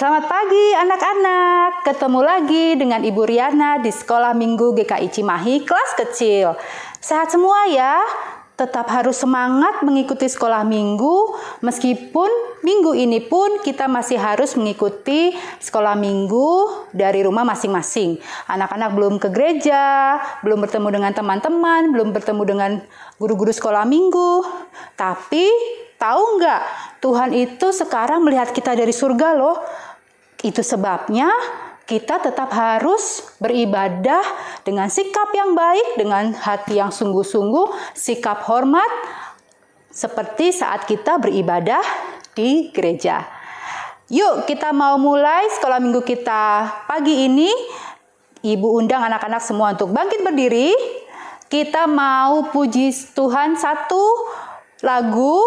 Selamat pagi anak-anak, ketemu lagi dengan Ibu Riana di Sekolah Minggu GKI Cimahi kelas kecil. Sehat semua ya, tetap harus semangat mengikuti sekolah minggu, meskipun minggu ini pun kita masih harus mengikuti sekolah minggu dari rumah masing-masing. Anak-anak belum ke gereja, belum bertemu dengan teman-teman, belum bertemu dengan guru-guru sekolah minggu. Tapi tahu nggak, Tuhan itu sekarang melihat kita dari surga loh. Itu sebabnya kita tetap harus beribadah dengan sikap yang baik, dengan hati yang sungguh-sungguh, sikap hormat, seperti saat kita beribadah di gereja. Yuk kita mau mulai sekolah minggu kita pagi ini. Ibu undang anak-anak semua untuk bangkit berdiri. Kita mau puji Tuhan satu lagu,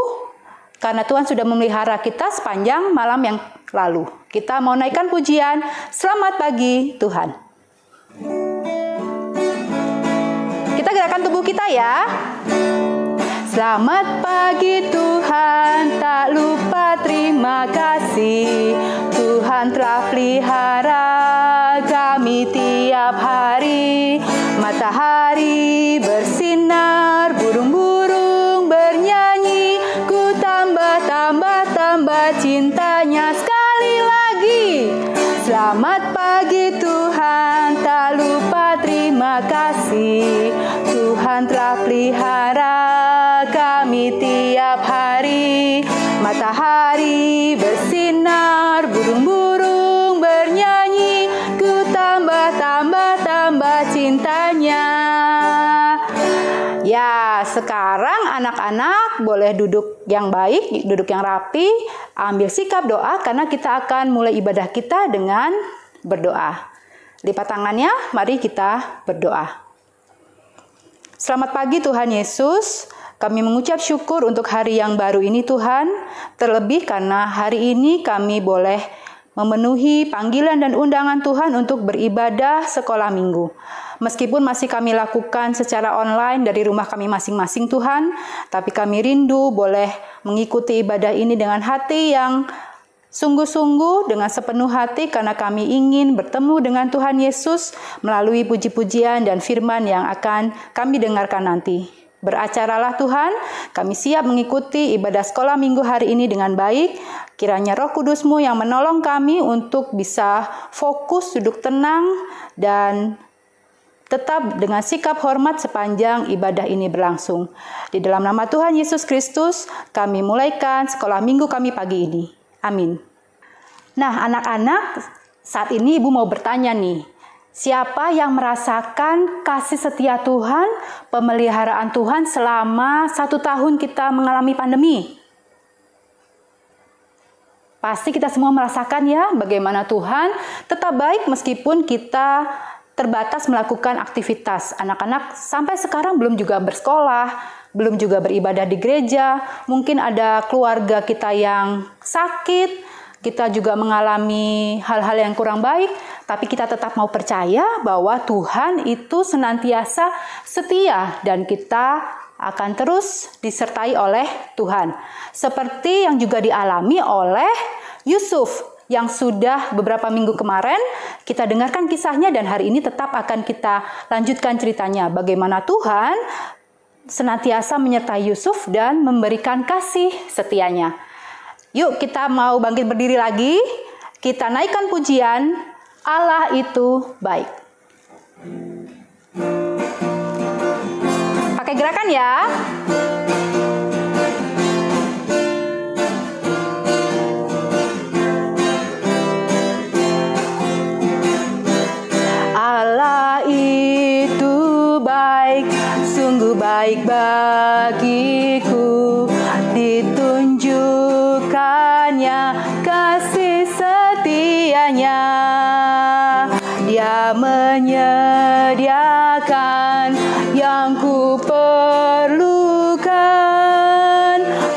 karena Tuhan sudah memelihara kita sepanjang malam yang lalu. Kita mau naikkan pujian, selamat pagi Tuhan. Kita gerakan tubuh kita ya. Selamat pagi Tuhan, tak lupa terima kasih. Tuhan telah pelihara kami tiap hari. Matahari bersinar, burung-burung bernyanyi. Ku tambah cintanya sekali lagi. Selamat pagi Tuhan, tak lupa terima kasih. Tuhan telah pelihara kami tiap hari. Matahari bersinar, burung-burung bernyanyi. Ku tambah cintanya. Ya, sekarang anak-anak boleh duduk yang baik, duduk yang rapi, ambil sikap doa karena kita akan mulai ibadah kita dengan berdoa. Lipat tangannya, mari kita berdoa. Selamat pagi Tuhan Yesus, kami mengucap syukur untuk hari yang baru ini Tuhan, terlebih karena hari ini kami boleh memenuhi panggilan dan undangan Tuhan untuk beribadah sekolah minggu. Meskipun masih kami lakukan secara online dari rumah kami masing-masing Tuhan, tapi kami rindu boleh mengikuti ibadah ini dengan hati yang sungguh-sungguh, dengan sepenuh hati, karena kami ingin bertemu dengan Tuhan Yesus melalui puji-pujian dan firman yang akan kami dengarkan nanti. Beracaralah Tuhan, kami siap mengikuti ibadah sekolah minggu hari ini dengan baik. Kiranya Roh Kudus-Mu yang menolong kami untuk bisa fokus, duduk tenang, dan tetap dengan sikap hormat sepanjang ibadah ini berlangsung. Di dalam nama Tuhan Yesus Kristus, kami mulaikan sekolah minggu kami pagi ini. Amin. Nah, anak-anak, saat ini Ibu mau bertanya nih. Siapa yang merasakan kasih setia Tuhan, pemeliharaan Tuhan selama 1 tahun kita mengalami pandemi? Pasti kita semua merasakan ya, bagaimana Tuhan tetap baik meskipun kita terbatas melakukan aktivitas. Anak-anak sampai sekarang belum juga bersekolah, belum juga beribadah di gereja. Mungkin ada keluarga kita yang sakit, kita juga mengalami hal-hal yang kurang baik, tapi kita tetap mau percaya bahwa Tuhan itu senantiasa setia dan kita akan terus disertai oleh Tuhan. Seperti yang juga dialami oleh Yusuf yang sudah beberapa minggu kemarin kita dengarkan kisahnya, dan hari ini tetap akan kita lanjutkan ceritanya. Bagaimana Tuhan senantiasa menyertai Yusuf dan memberikan kasih setianya. Yuk kita mau bangkit berdiri lagi. Kita naikkan pujian, Allah itu baik. Pakai gerakan ya. Allah itu baik, sungguh baik bagiku, ditunjukkannya kasih setianya. Dia menyediakan yang ku perlukan,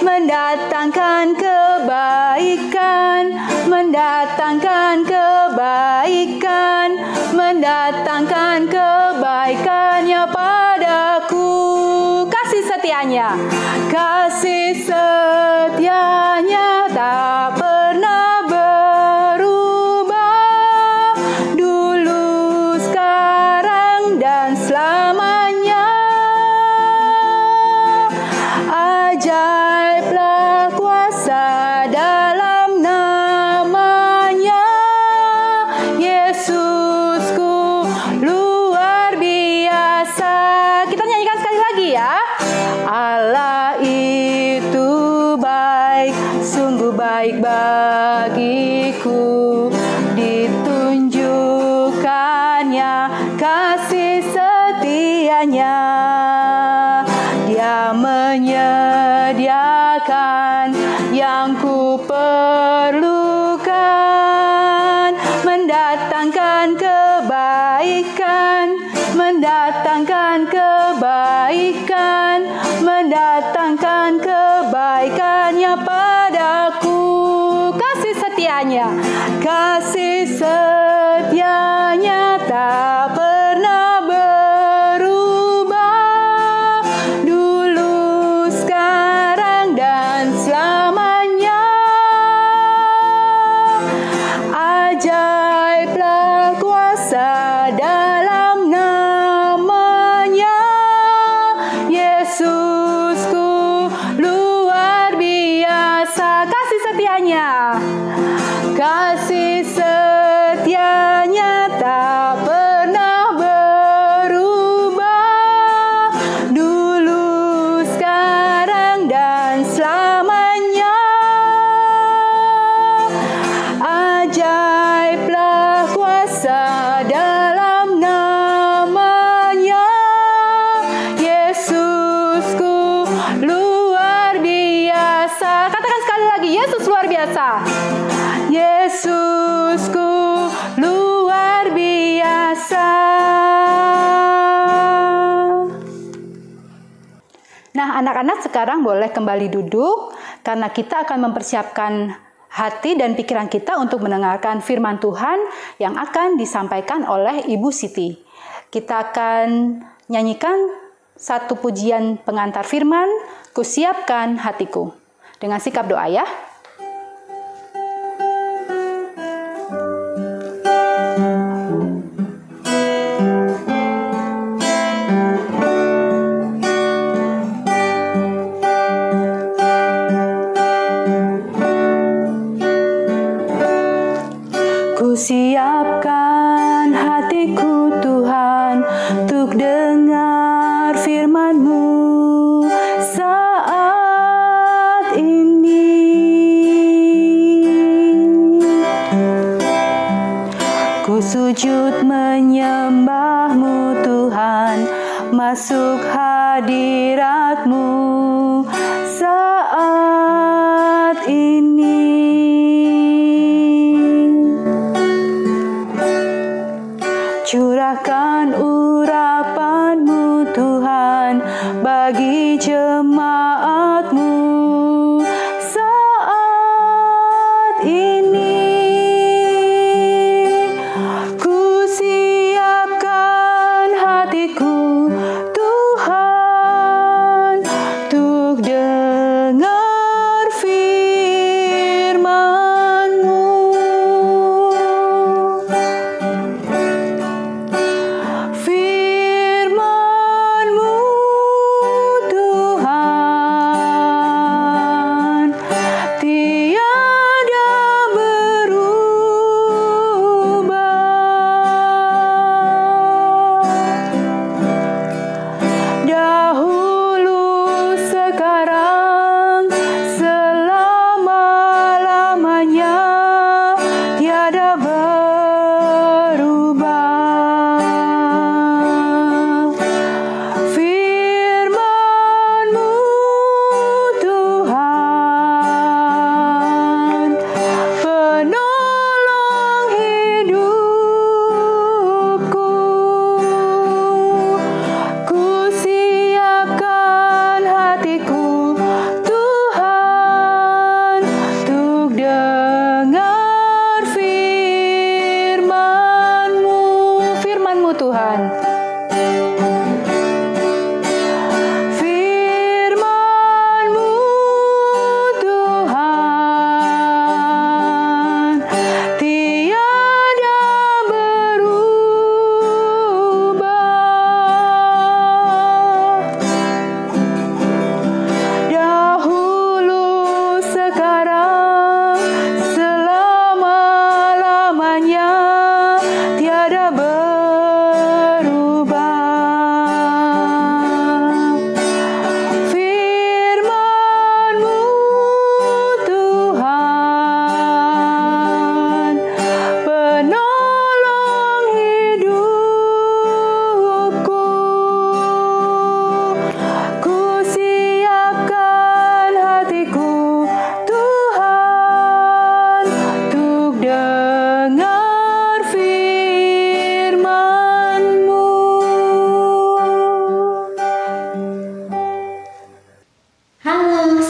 mendatangkan kebaikan, mendatangkan kebaikan, mendatangkan kebaikannya padaku. Kasih setianya, kasih setianya tak pernah berubah. Allah itu baik, sungguh baik bagiku. Ditunjukkannya kasih setianya. Dia menyediakan yang ku perlukan, mendatangkan kebaikan, mendatangkan kebaikan, mendatangkan kebaikannya padaku. Kasih setianya, kasih setianya tak pernah berubah, dulu, sekarang, dan selamanya. Ajaiblah kuasa dalam namanya, Yesusku luar biasa. Kasih setianya, kasih setianya tak pernah berubah, dulu, sekarang, dan selamanya. Ajaiblah kuasa dalam namanya, Yesusku luar biasa. Katakan sekali lagi, Yesus luar biasa. Yesusku luar biasa. Nah, anak-anak sekarang boleh kembali duduk karena kita akan mempersiapkan hati dan pikiran kita untuk mendengarkan firman Tuhan yang akan disampaikan oleh Ibu Siti. Kita akan nyanyikan satu pujian pengantar firman, "Kusiapkan hatiku." Dengan sikap doa ya. Kusiapkan hatiku Tuhan untuk dengar firman-Mu saat ini. Ku sujud menyembah-Mu Tuhan, masuk hadirat-Mu saat ini. Curahkan urapan-Mu Tuhan bagi jemaat-Mu saat ini. Ku siapkan hatiku Tuhan untuk dengar firman-Mu. Firman-Mu Tuhan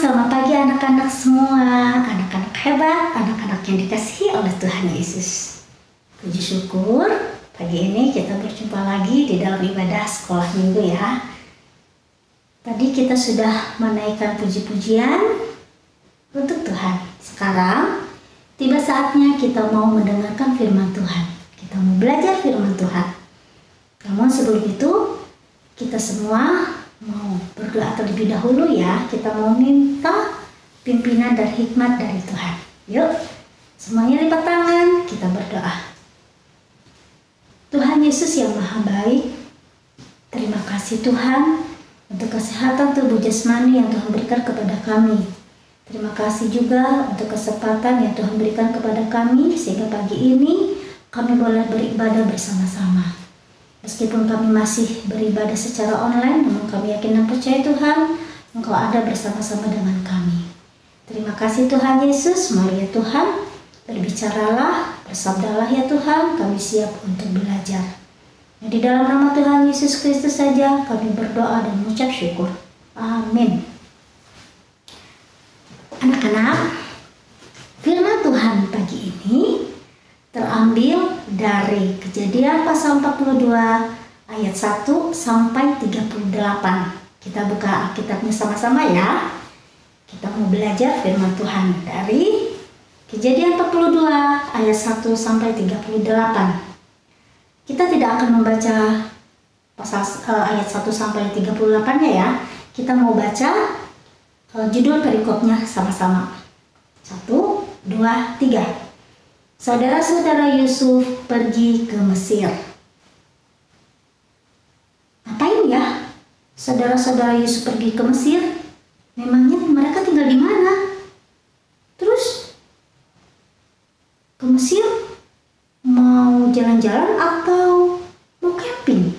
Selamat pagi anak-anak semua, anak-anak hebat, anak-anak yang dikasihi oleh Tuhan Yesus. Puji syukur, pagi ini kita berjumpa lagi di dalam ibadah sekolah minggu ya. Tadi kita sudah menaikkan puji-pujian untuk Tuhan. Sekarang tiba saatnya kita mau mendengarkan firman Tuhan. Kita mau belajar firman Tuhan. Namun sebelum itu, kita semua mau berdoa terlebih dahulu ya. Kita mau minta pimpinan dan hikmat dari Tuhan. Yuk, semuanya lipat tangan, kita berdoa. Tuhan Yesus yang Maha Baik, terima kasih Tuhan untuk kesehatan tubuh jasmani yang Tuhan berikan kepada kami. Terima kasih juga untuk kesempatan yang Tuhan berikan kepada kami sehingga pagi ini kami boleh beribadah bersama-sama. Meskipun kami masih beribadah secara online, namun kami yakin dan percaya Tuhan, Engkau ada bersama-sama dengan kami. Terima kasih Tuhan Yesus, mari ya Tuhan, berbicaralah, bersabdalah ya Tuhan, kami siap untuk belajar. Di dalam nama Tuhan Yesus Kristus saja kami berdoa dan mengucap syukur. Amin. Anak-anak, firman Tuhan pagi ini terambil dari Kejadian pasal 42 ayat 1 sampai 38. Kita buka Alkitabnya sama-sama ya. Kita mau belajar firman Tuhan dari Kejadian 42 ayat 1 sampai 38. Kita tidak akan membaca pasal ayat 1 sampai 38-nya ya. Kita mau baca judul perikopnya sama-sama. 1, 2, 3. Saudara-saudara Yusuf pergi ke Mesir. Ngapain ya saudara-saudara Yusuf pergi ke Mesir? Memangnya mereka tinggal di mana? Terus ke Mesir mau jalan-jalan atau mau camping?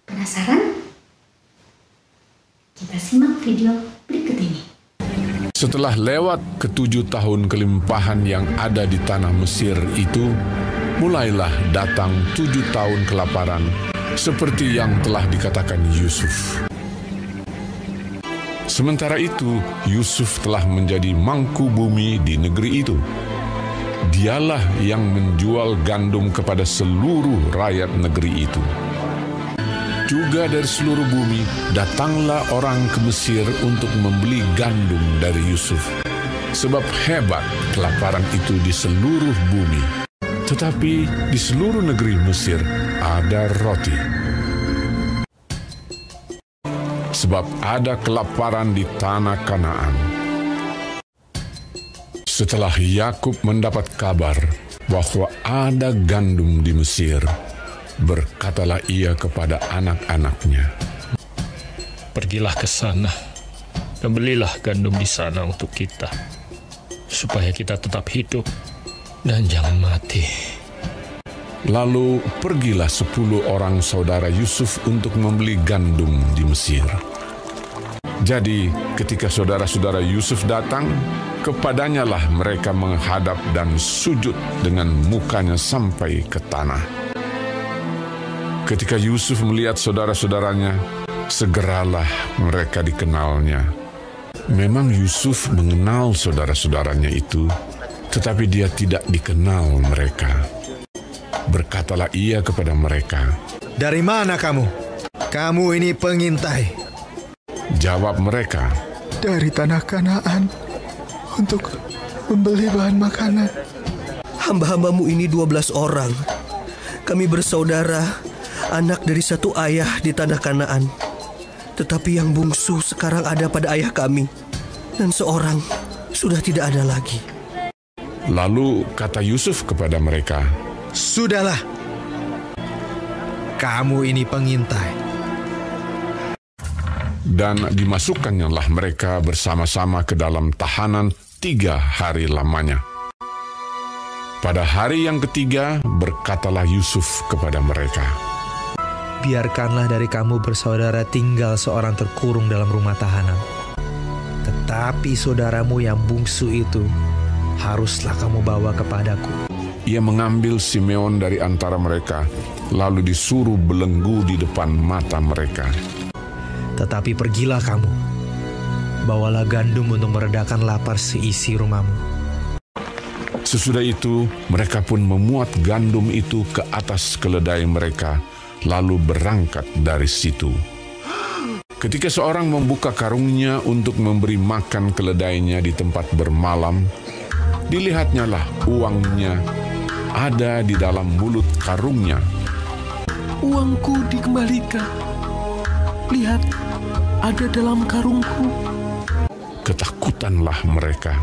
Penasaran? Kita simak video berikut ini. Setelah lewat ke-7 tahun kelimpahan yang ada di tanah Mesir itu, mulailah datang 7 tahun kelaparan, seperti yang telah dikatakan Yusuf. Sementara itu, Yusuf telah menjadi mangku bumi di negeri itu. Dialah yang menjual gandum kepada seluruh rakyat negeri itu. Juga dari seluruh bumi, datanglah orang ke Mesir untuk membeli gandum dari Yusuf. Sebab hebat kelaparan itu di seluruh bumi. Tetapi di seluruh negeri Mesir ada roti. Sebab ada kelaparan di tanah Kanaan. Setelah Yakub mendapat kabar bahwa ada gandum di Mesir, berkatalah ia kepada anak-anaknya, "Pergilah ke sana dan belilah gandum di sana untuk kita, supaya kita tetap hidup dan jangan mati." Lalu pergilah 10 orang saudara Yusuf untuk membeli gandum di Mesir. Jadi ketika saudara-saudara Yusuf datang, kepadanya lah mereka menghadap dan sujud dengan mukanya sampai ke tanah. Ketika Yusuf melihat saudara-saudaranya, segeralah mereka dikenalnya. Memang Yusuf mengenal saudara-saudaranya itu, tetapi dia tidak dikenal mereka. Berkatalah ia kepada mereka, "Dari mana kamu? Kamu ini pengintai." Jawab mereka, "Dari tanah Kanaan untuk membeli bahan makanan." "Hamba-hambamu ini 12 orang. Kami bersaudara, anak dari satu ayah di tanah Kanaan. Tetapi yang bungsu sekarang ada pada ayah kami, dan seorang sudah tidak ada lagi." Lalu kata Yusuf kepada mereka, "Sudahlah, kamu ini pengintai." Dan dimasukkannya mereka bersama-sama ke dalam tahanan 3 hari lamanya. Pada hari yang ketiga, berkatalah Yusuf kepada mereka, "Biarkanlah dari kamu bersaudara tinggal seorang terkurung dalam rumah tahanan. Tetapi saudaramu yang bungsu itu haruslah kamu bawa kepadaku." Ia mengambil Simeon dari antara mereka, lalu disuruh belenggu di depan mata mereka. "Tetapi pergilah kamu bawalah gandum untuk meredakan lapar seisi rumahmu. Sesudah itu, mereka pun memuat gandum itu ke atas keledai mereka, lalu berangkat dari situ. Ketika seorang membuka karungnya untuk memberi makan keledainya di tempat bermalam, dilihatnyalah uangnya ada di dalam mulut karungnya. Uangku dikembalikan. Lihat, ada dalam karungku. Ketakutanlah mereka.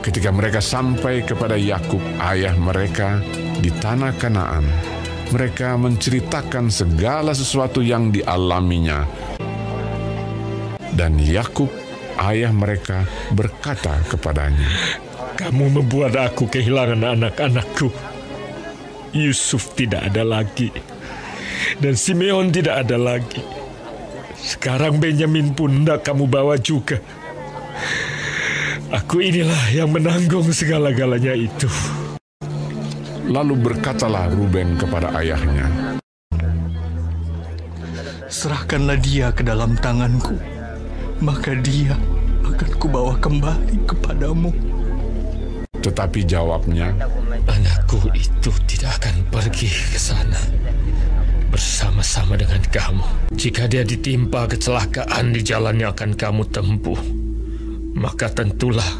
Ketika mereka sampai kepada Yakub, ayah mereka, di tanah Kanaan, mereka menceritakan segala sesuatu yang dialaminya. Dan Yakub, ayah mereka, berkata kepadanya, Kamu membuat aku kehilangan anak-anakku. Yusuf tidak ada lagi, dan Simeon tidak ada lagi. Sekarang Benyamin pun hendak kamu bawa juga. Aku inilah yang menanggung segala-galanya itu. Lalu berkatalah Ruben kepada ayahnya, Serahkanlah dia ke dalam tanganku, maka dia akan kubawa kembali kepadamu. Tetapi jawabnya, Anakku itu tidak akan pergi ke sana bersama-sama dengan kamu. Jika dia ditimpa kecelakaan di jalan yang akan kamu tempuh, maka tentulah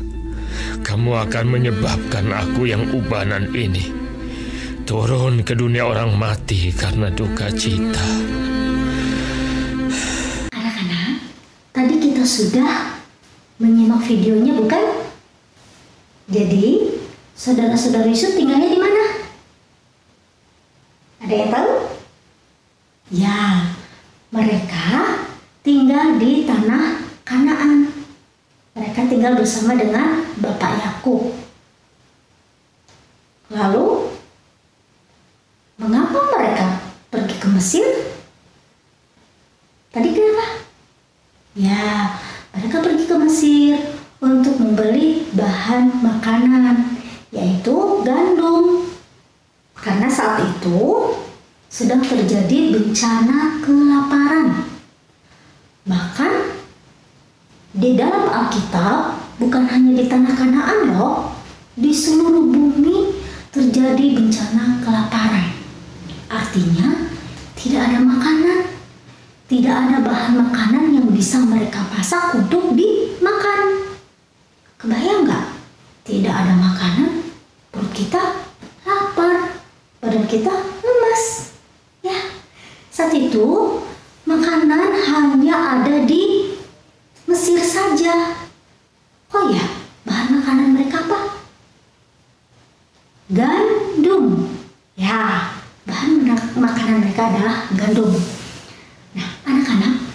kamu akan menyebabkan aku yang ubanan ini turun ke dunia orang mati karena duka cita. Anak-anak, tadi kita sudah menyimak videonya, bukan? Jadi, saudara-saudara Yusuf tinggalnya di mana? Ada yang tahu? Ya, mereka tinggal di tanah Kanaan. Mereka tinggal bersama dengan Bapak Yakub. Lalu, mengapa mereka pergi ke Mesir? Tadi kenapa? Ya, mereka pergi ke Mesir untuk membeli bahan makanan, yaitu gandum. Karena saat itu sedang terjadi bencana kelaparan. Bahkan di dalam Alkitab, bukan hanya di tanah Kanaan loh, di seluruh bumi terjadi bencana kelaparan. Artinya tidak ada makanan, tidak ada bahan makanan yang bisa mereka masak untuk dimakan. Kebayang nggak? Tidak ada makanan, perut kita lapar, badan kita lemas. Ya, saat itu makanan hanya ada di Mesir saja. Oh ya, bahan makanan mereka apa? Gandum. Ya, bahan makanan mereka adalah gandum. Nah, anak-anak,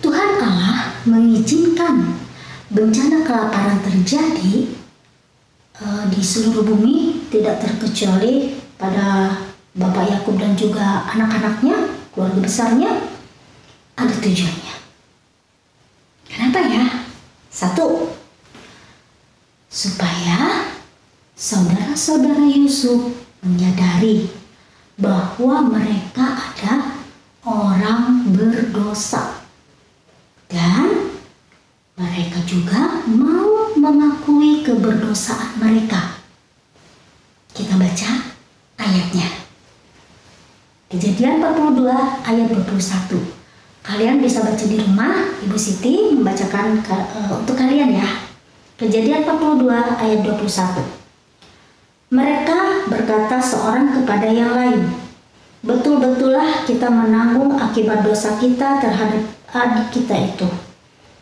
Tuhan Allah mengizinkan bencana kelaparan terjadi di seluruh bumi, tidak terkecuali pada Bapak Yakub dan juga anak-anaknya, keluarga besarnya. Ada tujuannya. Kenapa ya? 1, supaya saudara-saudara Yusuf menyadari bahwa mereka ada orang berdosa, dan mereka juga mau mengakui keberdosaan mereka. Kita baca ayatnya. Kejadian 42 ayat 21. Kalian bisa baca di rumah, Ibu Siti membacakan untuk kalian ya. Kejadian 42 ayat 21. Mereka berkata seorang kepada yang lain, betul-betullah kita menanggung akibat dosa kita terhadap adik kita itu.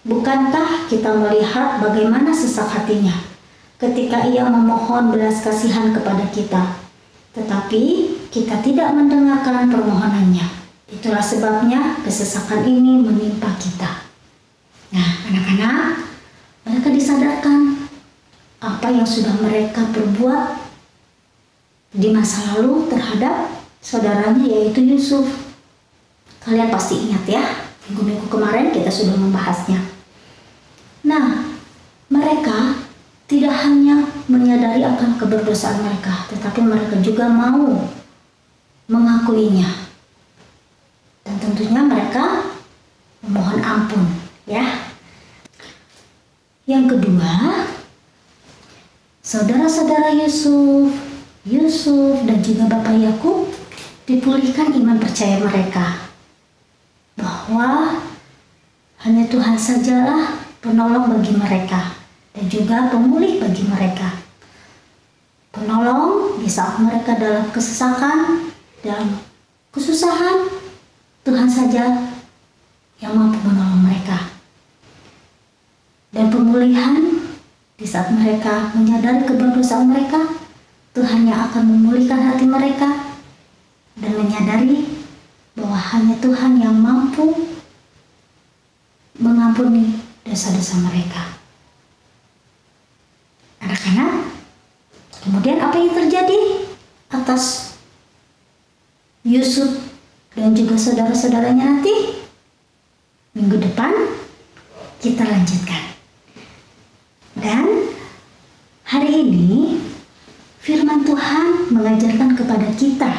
Bukankah kita melihat bagaimana sesak hatinya ketika ia memohon belas kasihan kepada kita, tetapi kita tidak mendengarkan permohonannya. Itulah sebabnya kesesakan ini menimpa kita. Nah, anak-anak, mereka disadarkan apa yang sudah mereka perbuat di masa lalu terhadap saudaranya, yaitu Yusuf. Kalian pasti ingat ya, minggu-minggu kemarin kita sudah membahasnya. Nah, mereka tidak hanya menyadari akan keberdosaan mereka, tetapi mereka juga mau mengakuinya. Dan tentunya mereka memohon ampun, ya. Yang kedua, saudara-saudara Yusuf dan juga Bapak Yakub dipulihkan iman percaya mereka bahwa hanya Tuhan sajalah penolong bagi mereka dan juga pemulih bagi mereka. Penolong di saat mereka dalam kesesakan, dalam kesusahan, Tuhan saja yang mampu menolong mereka. Dan pemulihan di saat mereka menyadari keberdosaan mereka, Tuhan yang akan memulihkan hati mereka dan menyadari bahwa hanya Tuhan yang mampu mengampuni dosa-dosa mereka. Anak-anak, kemudian apa yang terjadi atas Yusuf dan juga saudara-saudaranya nanti? Minggu depan kita lanjutkan. Dan hari ini firman Tuhan mengajarkan kepada kita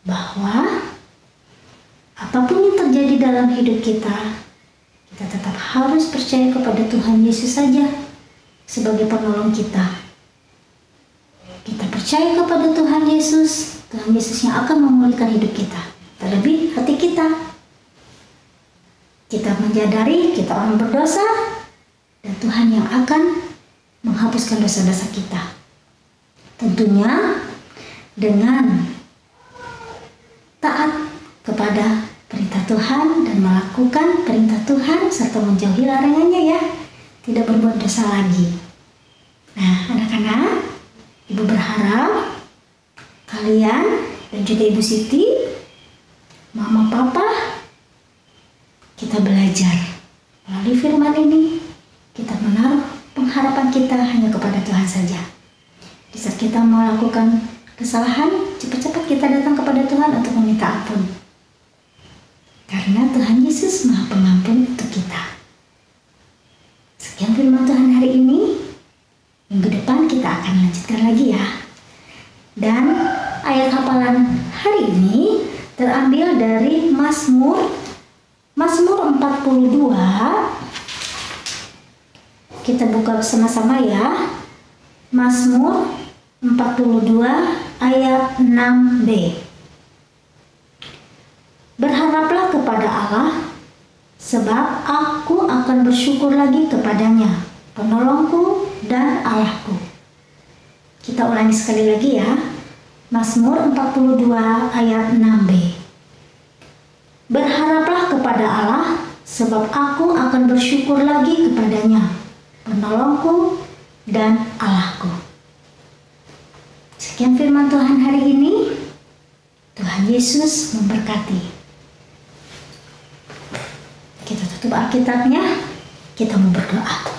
bahwa apapun yang terjadi dalam hidup kita, kita tetap harus percaya kepada Tuhan Yesus saja sebagai penolong kita. Kita percaya kepada Tuhan Yesus yang akan memulihkan hidup kita. Terlebih hati kita. Kita menyadari kita orang berdosa dan Tuhan yang akan menghapuskan dosa-dosa kita. Tentunya dengan taat kepada perintah Tuhan dan melakukan perintah Tuhan serta menjauhi larangannya, ya. Tidak berbuat dosa lagi. Nah, anak-anak, Ibu berharap kalian dan juga Ibu Siti, Mama, Papa, kita belajar melalui firman ini. Kita menaruh pengharapan kita hanya kepada Tuhan saja. Di saat kita melakukan kesalahan, cepat-cepat kita datang kepada Tuhan untuk meminta ampun. Karena Tuhan Yesus Maha Pengampun untuk kita. Sekian firman Tuhan hari ini. Minggu depan kita akan lanjutkan lagi, ya. Dan ayat hafalan hari ini terambil dari Mazmur 42. Kita buka bersama-sama, ya. Mazmur 42 ayat 6b. Berharaplah kepada Allah, sebab aku akan bersyukur lagi kepadanya, penolongku dan Allahku. Kita ulangi sekali lagi, ya. Mazmur 42 ayat 6b. Berharaplah kepada Allah, sebab aku akan bersyukur lagi kepadanya, penolongku dan Allahku. Sekian firman Tuhan hari ini. Tuhan Yesus memberkati. Kita tutup Alkitabnya, kita mau berdoa.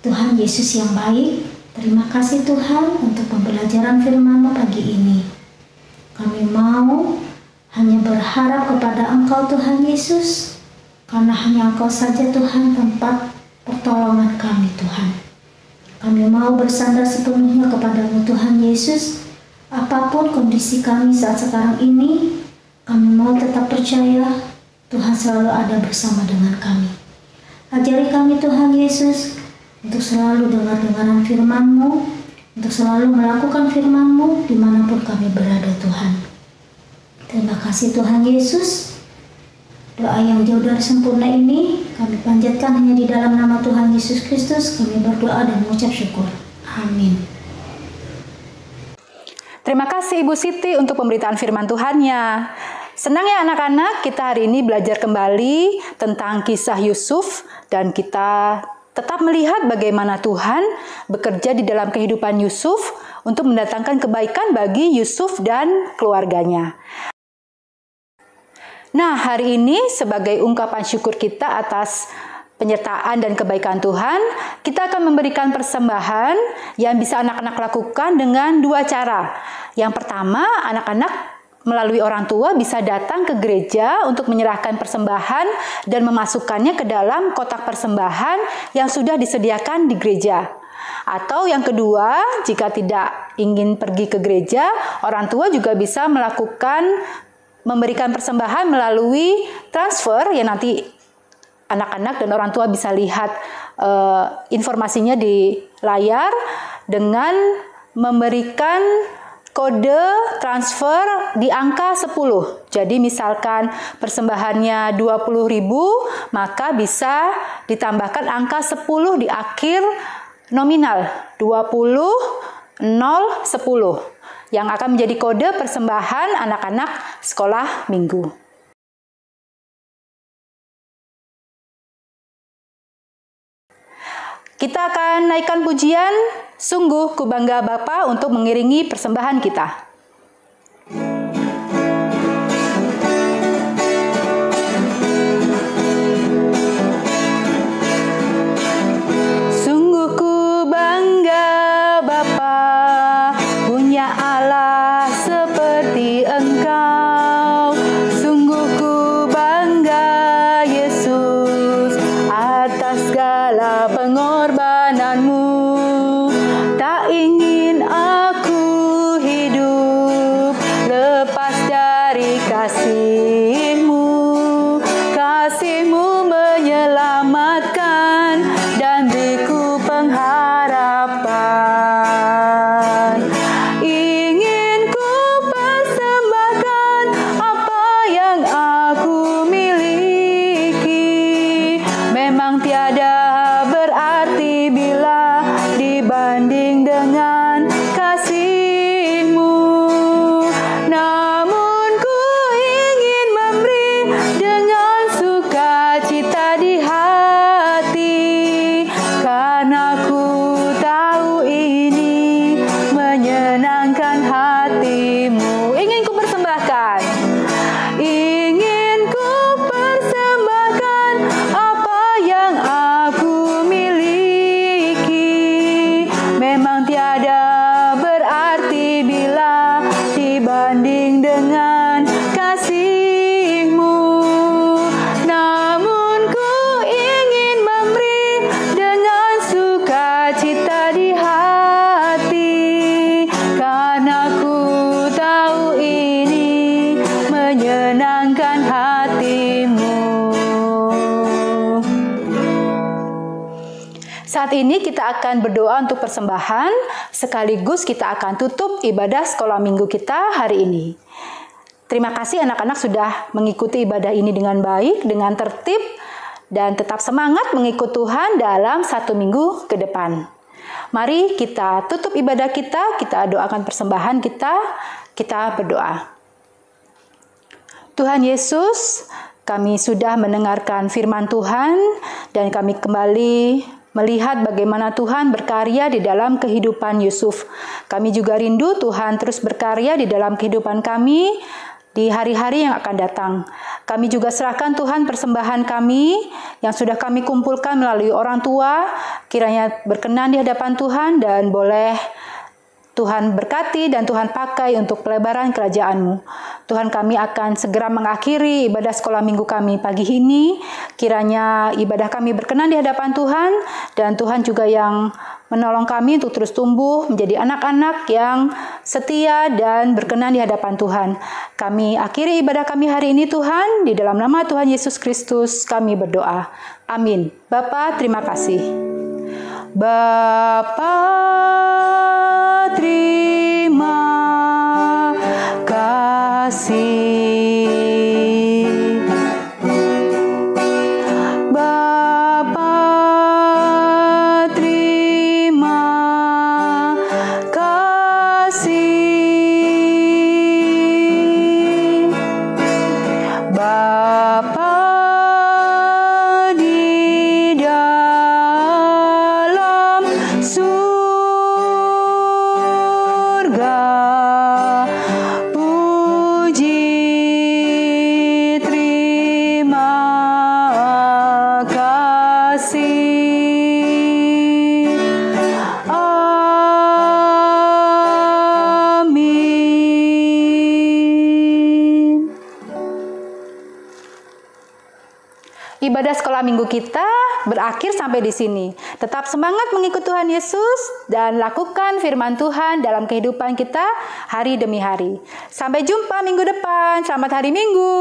Tuhan Yesus yang baik, terima kasih Tuhan untuk pembelajaran firman-Mu pagi ini. Kami mau hanya berharap kepada Engkau Tuhan Yesus, karena hanya Engkau saja Tuhan tempat pertolongan kami Tuhan. Kami mau bersandar sepenuhnya kepada-Mu Tuhan Yesus. Apapun kondisi kami saat sekarang ini, kami mau tetap percaya Tuhan selalu ada bersama dengan kami. Ajari kami Tuhan Yesus untuk selalu dengar-dengaran firman-Mu, untuk selalu melakukan firman-Mu dimanapun kami berada Tuhan. Terima kasih Tuhan Yesus. Doa yang jauh dari sempurna ini kami panjatkan hanya di dalam nama Tuhan Yesus Kristus. Kami berdoa dan mengucap syukur. Amin. Terima kasih Ibu Siti untuk pemberitaan firman Tuhannya. Senang ya anak-anak, kita hari ini belajar kembali tentang kisah Yusuf dan kita tetap melihat bagaimana Tuhan bekerja di dalam kehidupan Yusuf untuk mendatangkan kebaikan bagi Yusuf dan keluarganya. Nah, hari ini sebagai ungkapan syukur kita atas penyertaan dan kebaikan Tuhan, kita akan memberikan persembahan yang bisa anak-anak lakukan dengan dua cara. Yang pertama, anak-anak melalui orang tua bisa datang ke gereja untuk menyerahkan persembahan dan memasukkannya ke dalam kotak persembahan yang sudah disediakan di gereja. Atau yang kedua, jika tidak ingin pergi ke gereja, orang tua juga bisa melakukan memberikan persembahan melalui transfer yang nanti anak-anak dan orang tua bisa lihat informasinya di layar dengan memberikan kode transfer di angka 10. Jadi misalkan persembahannya 20.000, maka bisa ditambahkan angka 10 di akhir nominal 20.010 yang akan menjadi kode persembahan anak-anak sekolah minggu. Kita akan naikkan pujian, sungguh ku bangga Bapa untuk mengiringi persembahan kita. Sungguh ku bangga Bapa, punya Allah seperti Engkau. Sungguh ku bangga Yesus atas segala pengorbananmu. Tak ingin aku hidup lepas dari kasih-Mu. Kasih-Mu menyelamatkan dan beriku pengharapan. Ingin ku persembahkan apa yang aku miliki. Memang tiada berarti bila dibanding dengan kasih-Mu. Namun ku ingin memberi dengan sukacita di hati, karena ku tahu ini menyenangkan hati-Mu. Ingin ku persembahkan, ingin ku persembahkan apa yang aku miliki. Memang tiada berarti bila dibanding dengan kasih-Mu. Namun ku ingin memberi dengan sukacita di hati, karena ku tahu ini menyenangkan hati-Mu. Saat ini kita akan berdoa untuk persembahan, sekaligus kita akan tutup ibadah sekolah minggu kita hari ini. Terima kasih anak-anak sudah mengikuti ibadah ini dengan baik, dengan tertib, dan tetap semangat mengikut Tuhan dalam 1 minggu ke depan. Mari kita tutup ibadah kita doakan persembahan kita berdoa. Tuhan Yesus, kami sudah mendengarkan firman Tuhan dan kami kembali melihat bagaimana Tuhan berkarya di dalam kehidupan Yusuf. Kami juga rindu Tuhan terus berkarya di dalam kehidupan kami di hari-hari yang akan datang. Kami juga serahkan Tuhan persembahan kami yang sudah kami kumpulkan melalui orang tua, kiranya berkenan di hadapan Tuhan dan boleh Tuhan berkati dan Tuhan pakai untuk pelebaran kerajaan-Mu. Tuhan, kami akan segera mengakhiri ibadah sekolah minggu kami pagi ini. Kiranya ibadah kami berkenan di hadapan Tuhan dan Tuhan juga yang menolong kami untuk terus tumbuh menjadi anak-anak yang setia dan berkenan di hadapan Tuhan. Kami akhiri ibadah kami hari ini Tuhan, di dalam nama Tuhan Yesus Kristus kami berdoa. Amin. Bapa, terima kasih. Bapa, terima kasih. Bapa, terima kasih. Bapa di dalam surga, puji terima kasih. Amin. Ibadah sekolah minggu kita berakhir sampai di sini. Tetap semangat mengikut Tuhan Yesus dan lakukan firman Tuhan dalam kehidupan kita hari demi hari. Sampai jumpa minggu depan. Selamat hari Minggu.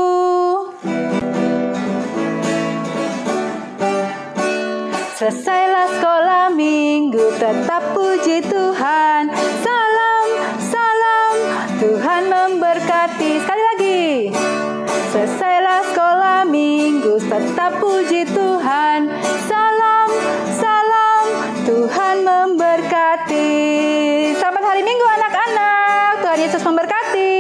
Selesailah sekolah minggu, tetap puji Tuhan. Salam, salam, Tuhan memberkati. Sekali lagi. Selesailah sekolah minggu, tetap puji Tuhan. Salam, salam, Tuhan memberkati. Selamat hari Minggu anak-anak. Tuhan Yesus memberkati.